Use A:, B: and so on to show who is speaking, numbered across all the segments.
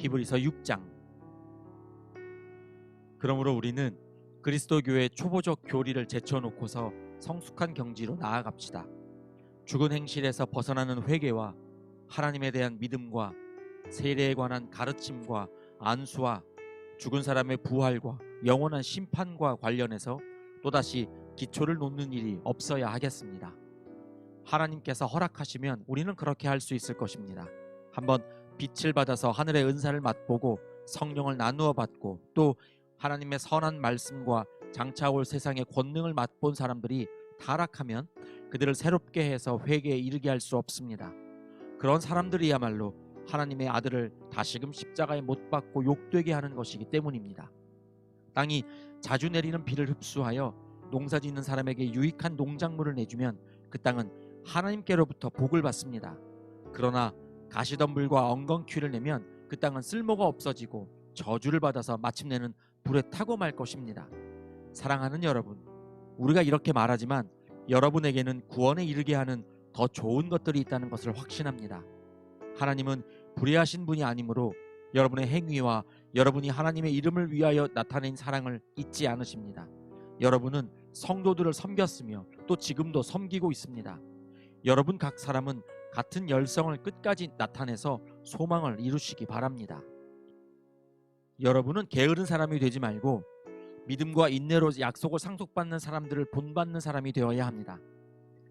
A: 히브리서 6장. 그러므로 우리는 그리스도 교회의 초보적 교리를 제쳐놓고서 성숙한 경지로 나아갑시다. 죽은 행실에서 벗어나는 회개와 하나님에 대한 믿음과 세례에 관한 가르침과 안수와 죽은 사람의 부활과 영원한 심판과 관련해서 또다시 기초를 놓는 일이 없어야 하겠습니다. 하나님께서 허락하시면 우리는 그렇게 할 수 있을 것입니다. 한번 빛을 받아서 하늘의 은사를 맛보고 성령을 나누어 받고 또 하나님의 선한 말씀과 장차 올 세상의 권능을 맛본 사람들이 타락하면 그들을 새롭게 해서 회개에 이르게 할 수 없습니다. 그런 사람들이야말로 하나님의 아들을 다시금 십자가에 못 박고 욕되게 하는 것이기 때문입니다. 땅이 자주 내리는 비를 흡수하여 농사짓는 사람에게 유익한 농작물을 내주면 그 땅은 하나님께로부터 복을 받습니다. 그러나 가시덤불과 엉겅퀴를 내면 그 땅은 쓸모가 없어지고 저주를 받아서 마침내는 불에 타고 말 것입니다. 사랑하는 여러분, 우리가 이렇게 말하지만 여러분에게는 구원에 이르게 하는 더 좋은 것들이 있다는 것을 확신합니다. 하나님은 불의하신 분이 아니므로 여러분의 행위와 여러분이 하나님의 이름을 위하여 나타낸 사랑을 잊지 않으십니다. 여러분은 성도들을 섬겼으며 또 지금도 섬기고 있습니다. 여러분 각 사람은 같은 열성을 끝까지 나타내서 소망을 이루시기 바랍니다. 여러분은 게으른 사람이 되지 말고 믿음과 인내로 약속을 상속받는 사람들을 본받는 사람이 되어야 합니다.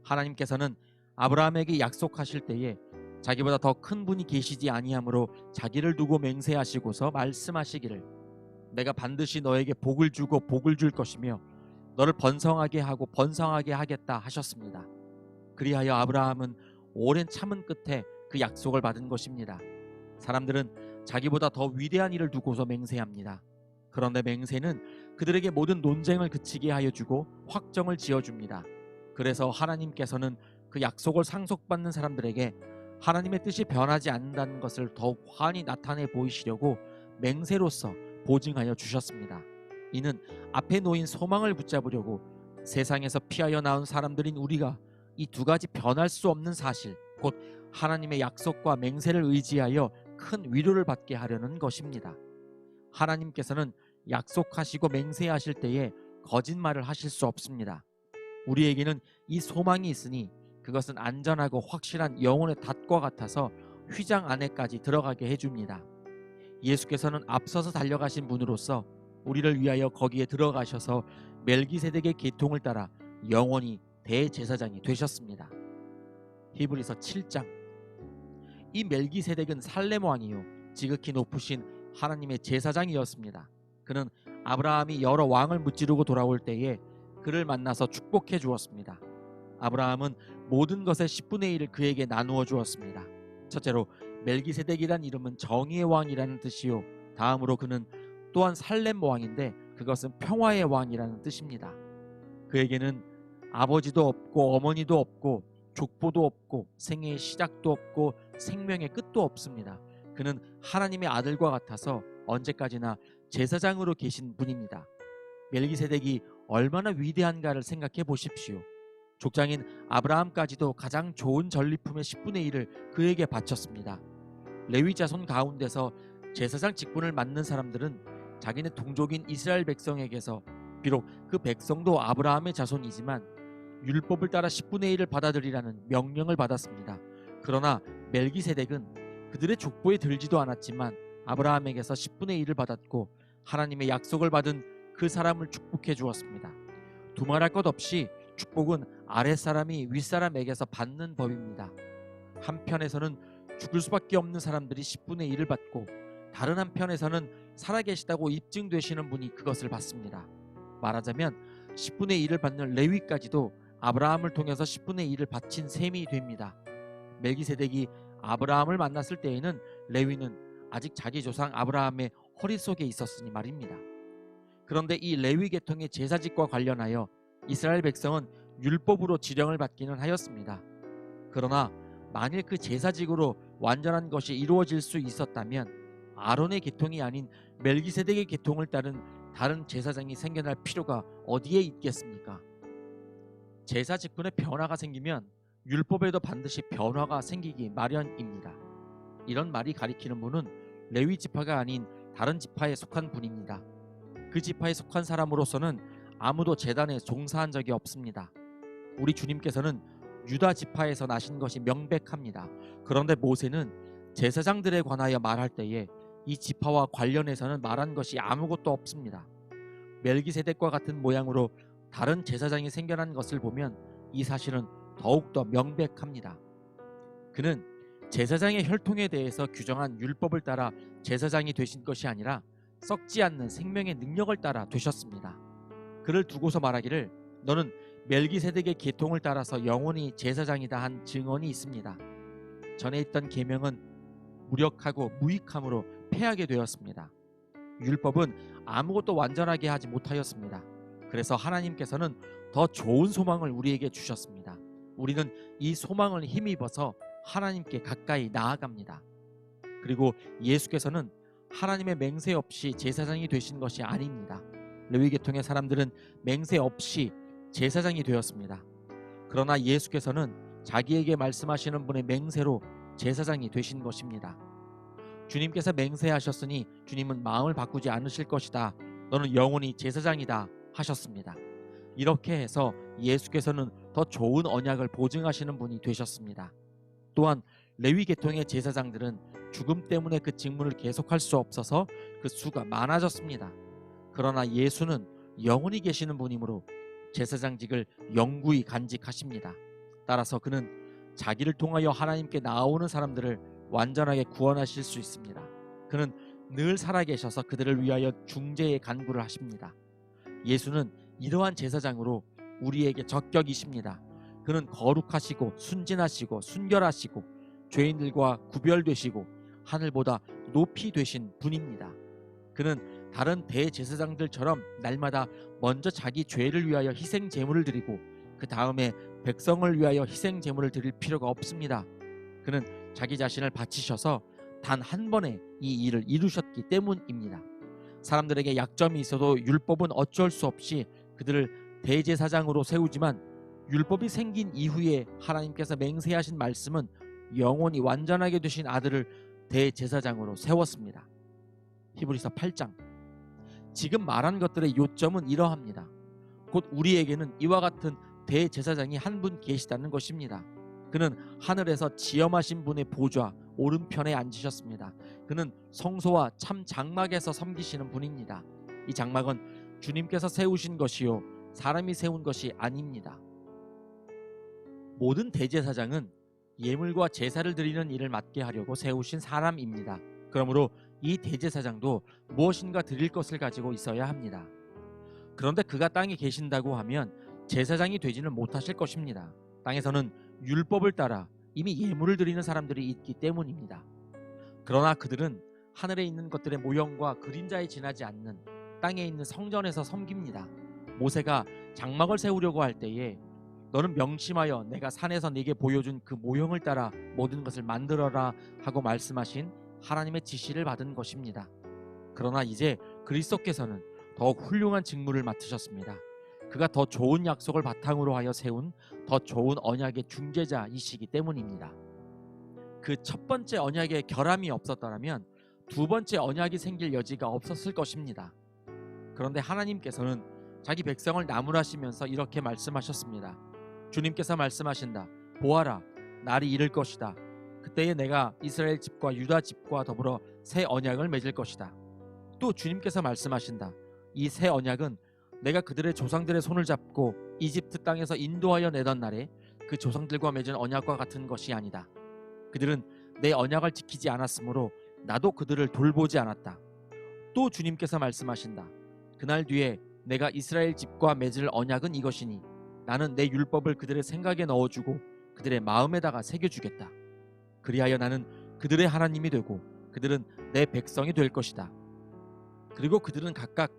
A: 하나님께서는 아브라함에게 약속하실 때에 자기보다 더 큰 분이 계시지 아니하므로 자기를 두고 맹세하시고서 말씀하시기를 내가 반드시 너에게 복을 주고 복을 줄 것이며 너를 번성하게 하고 번성하게 하겠다 하셨습니다. 그리하여 아브라함은 오랜 참은 끝에 그 약속을 받은 것입니다. 사람들은 자기보다 더 위대한 일을 두고서 맹세합니다. 그런데 맹세는 그들에게 모든 논쟁을 그치게 하여 주고 확정을 지어줍니다. 그래서 하나님께서는 그 약속을 상속받는 사람들에게 하나님의 뜻이 변하지 않는다는 것을 더욱 환히 나타내 보이시려고 맹세로서 보증하여 주셨습니다. 이는 앞에 놓인 소망을 붙잡으려고 세상에서 피하여 나온 사람들인 우리가 이 두 가지 변할 수 없는 사실, 곧 하나님의 약속과 맹세를 의지하여 큰 위로를 받게 하려는 것입니다. 하나님께서는 약속하시고 맹세하실 때에 거짓말을 하실 수 없습니다. 우리에게는 이 소망이 있으니 그것은 안전하고 확실한 영혼의 닷과 같아서 휘장 안에까지 들어가게 해줍니다. 예수께서는 앞서서 달려가신 분으로서 우리를 위하여 거기에 들어가셔서 멜기세덱의 계통을 따라 영원히 대제사장이 되셨습니다. 히브리서 7장. 이 멜기세덱은 살렘 왕이요 지극히 높으신 하나님의 제사장이었습니다. 그는 아브라함이 여러 왕을 무찌르고 돌아올 때에 그를 만나서 축복해 주었습니다. 아브라함은 모든 것의 10분의 1을 그에게 나누어 주었습니다. 첫째로 멜기세덱이란 이름은 정의의 왕이라는 뜻이요, 다음으로 그는 또한 살렘 왕인데 그것은 평화의 왕이라는 뜻입니다. 그에게는 아버지도 없고 어머니도 없고 족보도 없고 생애의 시작도 없고 생명의 끝도 없습니다. 그는 하나님의 아들과 같아서 언제까지나 제사장으로 계신 분입니다. 멜기세덱이 얼마나 위대한가를 생각해 보십시오. 족장인 아브라함까지도 가장 좋은 전리품의 10분의 1을 그에게 바쳤습니다. 레위 자손 가운데서 제사장 직분을 맡는 사람들은 자기네 동족인 이스라엘 백성에게서 비록 그 백성도 아브라함의 자손이지만 율법을 따라 10분의 1을 받아들이라는 명령을 받았습니다. 그러나 멜기세덱은 그들의 족보에 들지도 않았지만 아브라함에게서 10분의 1을 받았고 하나님의 약속을 받은 그 사람을 축복해 주었습니다. 두말할 것 없이 축복은 아랫사람이 윗사람에게서 받는 법입니다. 한편에서는 죽을 수밖에 없는 사람들이 10분의 1을 받고 다른 한편에서는 살아계시다고 입증되시는 분이 그것을 받습니다. 말하자면 10분의 1을 받는 레위까지도 아브라함을 통해서 10분의 1을 바친 셈이 됩니다. 멜기세덱이 아브라함을 만났을 때에는 레위는 아직 자기 조상 아브라함의 허리 속에 있었으니 말입니다. 그런데 이 레위 계통의 제사직과 관련하여 이스라엘 백성은 율법으로 지령을 받기는 하였습니다. 그러나 만일 그 제사직으로 완전한 것이 이루어질 수 있었다면 아론의 계통이 아닌 멜기세덱의 계통을 따른 다른 제사장이 생겨날 필요가 어디에 있겠습니까? 제사 직분에 변화가 생기면 율법에도 반드시 변화가 생기기 마련입니다. 이런 말이 가리키는 분은 레위 지파가 아닌 다른 지파에 속한 분입니다. 그 지파에 속한 사람으로서는 아무도 제단에 종사한 적이 없습니다. 우리 주님께서는 유다 지파에서 나신 것이 명백합니다. 그런데 모세는 제사장들에 관하여 말할 때에 이 지파와 관련해서는 말한 것이 아무것도 없습니다. 멜기세덱과 같은 모양으로 다른 제사장이 생겨난 것을 보면 이 사실은 더욱더 명백합니다. 그는 제사장의 혈통에 대해서 규정한 율법을 따라 제사장이 되신 것이 아니라 썩지 않는 생명의 능력을 따라 되셨습니다. 그를 두고서 말하기를 너는 멜기세덱의 계통을 따라서 영원히 제사장이다 한 증언이 있습니다. 전에 있던 계명은 무력하고 무익함으로 패하게 되었습니다. 율법은 아무것도 완전하게 하지 못하였습니다. 그래서 하나님께서는 더 좋은 소망을 우리에게 주셨습니다. 우리는 이 소망을 힘입어서 하나님께 가까이 나아갑니다. 그리고 예수께서는 하나님의 맹세 없이 제사장이 되신 것이 아닙니다. 레위 계통의 사람들은 맹세 없이 제사장이 되었습니다. 그러나 예수께서는 자기에게 말씀하시는 분의 맹세로 제사장이 되신 것입니다. 주님께서 맹세하셨으니 주님은 마음을 바꾸지 않으실 것이다. 너는 영원히 제사장이다 하셨습니다. 이렇게 해서 예수께서는 더 좋은 언약을 보증하시는 분이 되셨습니다. 또한 레위 계통의 제사장들은 죽음 때문에 그 직분을 계속할 수 없어서 그 수가 많아졌습니다. 그러나 예수는 영원히 계시는 분이므로 제사장직을 영구히 간직하십니다. 따라서 그는 자기를 통하여 하나님께 나아오는 사람들을 완전하게 구원하실 수 있습니다. 그는 늘 살아계셔서 그들을 위하여 중재의 간구를 하십니다. 예수는 이러한 제사장으로 우리에게 적격이십니다. 그는 거룩하시고 순진하시고 순결하시고 죄인들과 구별되시고 하늘보다 높이 되신 분입니다. 그는 다른 대제사장들처럼 날마다 먼저 자기 죄를 위하여 희생 제물을 드리고 그 다음에 백성을 위하여 희생 제물을 드릴 필요가 없습니다. 그는 자기 자신을 바치셔서 단 한 번에 이 일을 이루셨기 때문입니다. 사람들에게 약점이 있어도 율법은 어쩔 수 없이 그들을 대제사장으로 세우지만 율법이 생긴 이후에 하나님께서 맹세하신 말씀은 영원히 완전하게 되신 아들을 대제사장으로 세웠습니다. 히브리서 8장. 지금 말한 것들의 요점은 이러합니다. 곧 우리에게는 이와 같은 대제사장이 한 분 계시다는 것입니다. 그는 하늘에서 지엄하신 분의 보좌 오른편에 앉으셨습니다. 그는 성소와 참 장막에서 섬기시는 분입니다. 이 장막은 주님께서 세우신 것이요 사람이 세운 것이 아닙니다. 모든 대제사장은 예물과 제사를 드리는 일을 맡게 하려고 세우신 사람입니다. 그러므로 이 대제사장도 무엇인가 드릴 것을 가지고 있어야 합니다. 그런데 그가 땅에 계신다고 하면 제사장이 되지는 못하실 것입니다. 땅에서는 율법을 따라 이미 예물을 드리는 사람들이 있기 때문입니다. 그러나 그들은 하늘에 있는 것들의 모형과 그림자에 지나지 않는 땅에 있는 성전에서 섬깁니다. 모세가 장막을 세우려고 할 때에 너는 명심하여 내가 산에서 네게 보여준 그 모형을 따라 모든 것을 만들어라 하고 말씀하신 하나님의 지시를 받은 것입니다. 그러나 이제 그리스도께서는 더욱 훌륭한 직무를 맡으셨습니다. 그가 더 좋은 약속을 바탕으로 하여 세운 더 좋은 언약의 중재자이시기 때문입니다. 그 첫 번째 언약에 결함이 없었더라면 두 번째 언약이 생길 여지가 없었을 것입니다. 그런데 하나님께서는 자기 백성을 나무라시면서 이렇게 말씀하셨습니다. 주님께서 말씀하신다. 보아라, 날이 이를 것이다. 그때에 내가 이스라엘 집과 유다 집과 더불어 새 언약을 맺을 것이다. 또 주님께서 말씀하신다. 이 새 언약은 내가 그들의 조상들의 손을 잡고 이집트 땅에서 인도하여 내던 날에 그 조상들과 맺은 언약과 같은 것이 아니다. 그들은 내 언약을 지키지 않았으므로 나도 그들을 돌보지 않았다. 또 주님께서 말씀하신다. 그날 뒤에 내가 이스라엘 집과 맺을 언약은 이것이니 나는 내 율법을 그들의 생각에 넣어주고 그들의 마음에다가 새겨주겠다. 그리하여 나는 그들의 하나님이 되고 그들은 내 백성이 될 것이다. 그리고 그들은 각각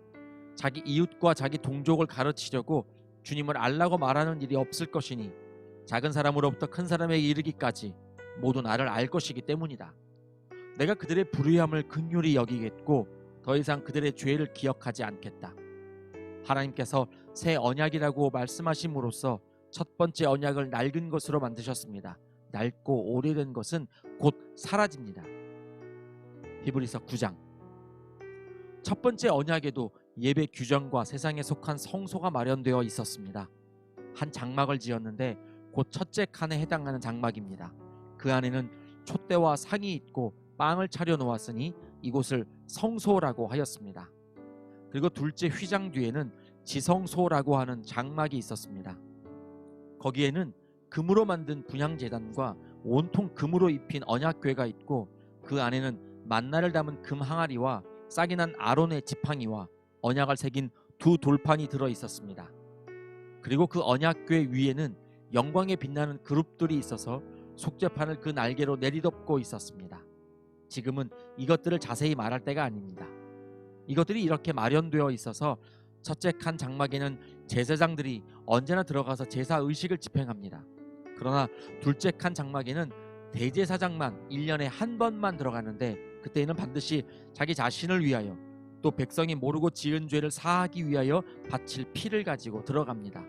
A: 자기 이웃과 자기 동족을 가르치려고 주님을 알라고 말하는 일이 없을 것이니 작은 사람으로부터 큰 사람에게 이르기까지 모두 나를 알 것이기 때문이다. 내가 그들의 불의함을 긍휼히 여기겠고 더 이상 그들의 죄를 기억하지 않겠다. 하나님께서 새 언약이라고 말씀하심으로써 첫 번째 언약을 낡은 것으로 만드셨습니다. 낡고 오래된 것은 곧 사라집니다. 히브리서 9장. 첫 번째 언약에도 예배 규정과 세상에 속한 성소가 마련되어 있었습니다. 한 장막을 지었는데 곧 첫째 칸에 해당하는 장막입니다. 그 안에는 촛대와 상이 있고 빵을 차려 놓았으니 이곳을 성소라고 하였습니다. 그리고 둘째 휘장 뒤에는 지성소라고 하는 장막이 있었습니다. 거기에는 금으로 만든 분향제단과 온통 금으로 입힌 언약궤가 있고 그 안에는 만나를 담은 금 항아리와 싹이 난 아론의 지팡이와 언약을 새긴 두 돌판이 들어 있었습니다. 그리고 그 언약궤 위에는 영광에 빛나는 그룹들이 있어서 속죄판을 그 날개로 내리덮고 있었습니다. 지금은 이것들을 자세히 말할 때가 아닙니다. 이것들이 이렇게 마련되어 있어서 첫째 칸 장막에는 제사장들이 언제나 들어가서 제사 의식을 집행합니다. 그러나 둘째 칸 장막에는 대제사장만 1년에 한 번만 들어가는데 그때에는 반드시 자기 자신을 위하여 또 백성이 모르고 지은 죄를 사하기 위하여 바칠 피를 가지고 들어갑니다.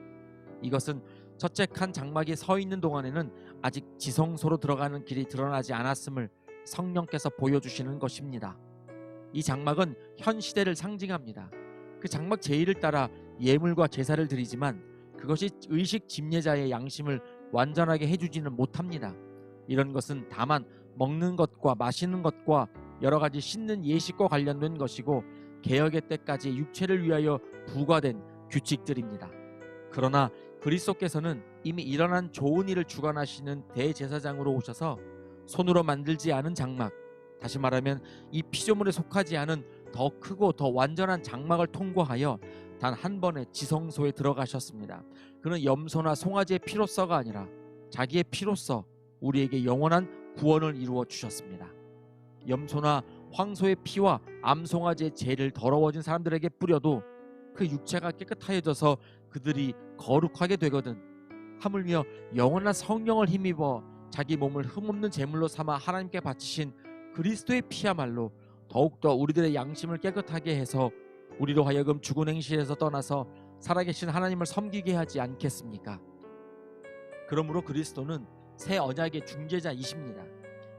A: 이것은 첫째 칸 장막에 서 있는 동안에는 아직 지성소로 들어가는 길이 드러나지 않았음을 성령께서 보여주시는 것입니다. 이 장막은 현 시대를 상징합니다. 그 장막 제의를 따라 예물과 제사를 드리지만 그것이 의식 집례자의 양심을 완전하게 해주지는 못합니다. 이런 것은 다만 먹는 것과 마시는 것과 여러 가지 씻는 예식과 관련된 것이고 개혁의 때까지 육체를 위하여 부과된 규칙들입니다. 그러나 그리스도께서는 이미 일어난 좋은 일을 주관하시는 대제사장으로 오셔서 손으로 만들지 않은 장막, 다시 말하면 이 피조물에 속하지 않은 더 크고 더 완전한 장막을 통과하여 단 한 번의 지성소에 들어가셨습니다. 그는 염소나 송아지의 피로서가 아니라 자기의 피로서 우리에게 영원한 구원을 이루어 주셨습니다. 염소나 황소의 피와 암송아지의 죄를 더러워진 사람들에게 뿌려도 그 육체가 깨끗하여져서 그들이 거룩하게 되거든 하물며 영원한 성령을 힘입어 자기 몸을 흠없는 제물로 삼아 하나님께 바치신 그리스도의 피야말로 더욱더 우리들의 양심을 깨끗하게 해서 우리로 하여금 죽은 행실에서 떠나서 살아계신 하나님을 섬기게 하지 않겠습니까? 그러므로 그리스도는 새 언약의 중재자이십니다.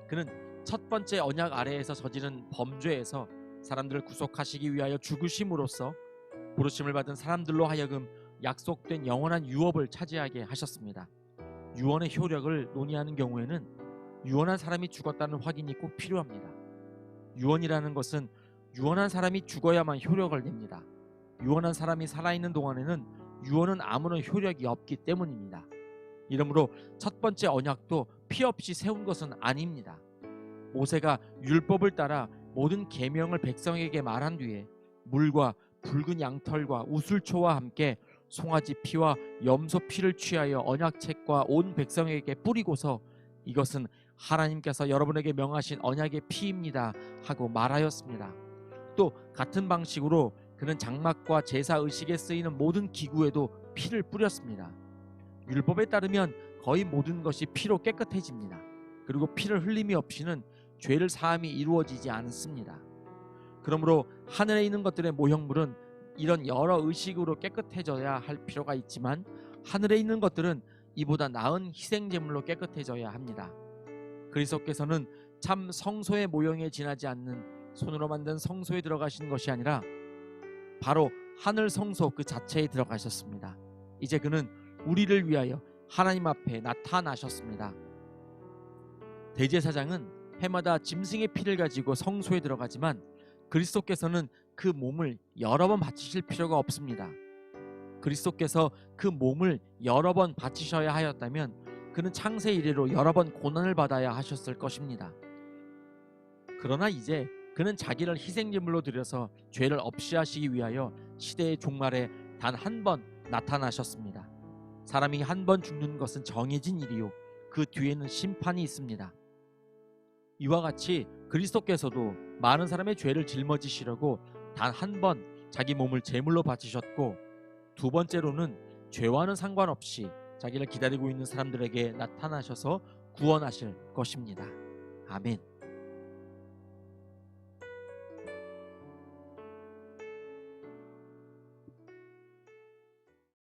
A: 그는 첫 번째 언약 아래에서 저지른 범죄에서 사람들을 구속하시기 위하여 죽으심으로써 부르심을 받은 사람들로 하여금 약속된 영원한 유업을 차지하게 하셨습니다. 유언의 효력을 논의하는 경우에는 유언한 사람이 죽었다는 확인이 꼭 필요합니다. 유언이라는 것은 유언한 사람이 죽어야만 효력을 냅니다. 유언한 사람이 살아있는 동안에는 유언은 아무런 효력이 없기 때문입니다. 이러므로 첫 번째 언약도 피 없이 세운 것은 아닙니다. 모세가 율법을 따라 모든 계명을 백성에게 말한 뒤에 물과 붉은 양털과 우슬초와 함께 송아지 피와 염소 피를 취하여 언약책과 온 백성에게 뿌리고서 이것은 하나님께서 여러분에게 명하신 언약의 피입니다 하고 말하였습니다. 또 같은 방식으로 그는 장막과 제사 의식에 쓰이는 모든 기구에도 피를 뿌렸습니다. 율법에 따르면 거의 모든 것이 피로 깨끗해집니다. 그리고 피를 흘림이 없이는 죄를 사함이 이루어지지 않습니다. 그러므로 하늘에 있는 것들의 모형물은 이런 여러 의식으로 깨끗해져야 할 필요가 있지만 하늘에 있는 것들은 이보다 나은 희생제물로 깨끗해져야 합니다. 그리스도께서는 참 성소의 모형에 지나지 않는 손으로 만든 성소에 들어가신 것이 아니라 바로 하늘 성소 그 자체에 들어가셨습니다. 이제 그는 우리를 위하여 하나님 앞에 나타나셨습니다. 대제사장은 해마다 짐승의 피를 가지고 성소에 들어가지만 그리스도께서는 그 몸을 여러 번 바치실 필요가 없습니다. 그리스도께서 그 몸을 여러 번 바치셔야 하였다면 그는 창세 이래로 여러 번 고난을 받아야 하셨을 것입니다. 그러나 이제 그는 자기를 희생제물로 드려서 죄를 없이 하시기 위하여 시대의 종말에 단 한 번 나타나셨습니다. 사람이 한 번 죽는 것은 정해진 일이요 그 뒤에는 심판이 있습니다. 이와 같이 그리스도께서도 많은 사람의 죄를 짊어지시려고 단 한 번 자기 몸을 제물로 바치셨고 두 번째로는 죄와는 상관없이 자기를 기다리고 있는 사람들에게 나타나셔서 구원하실 것입니다. 아멘.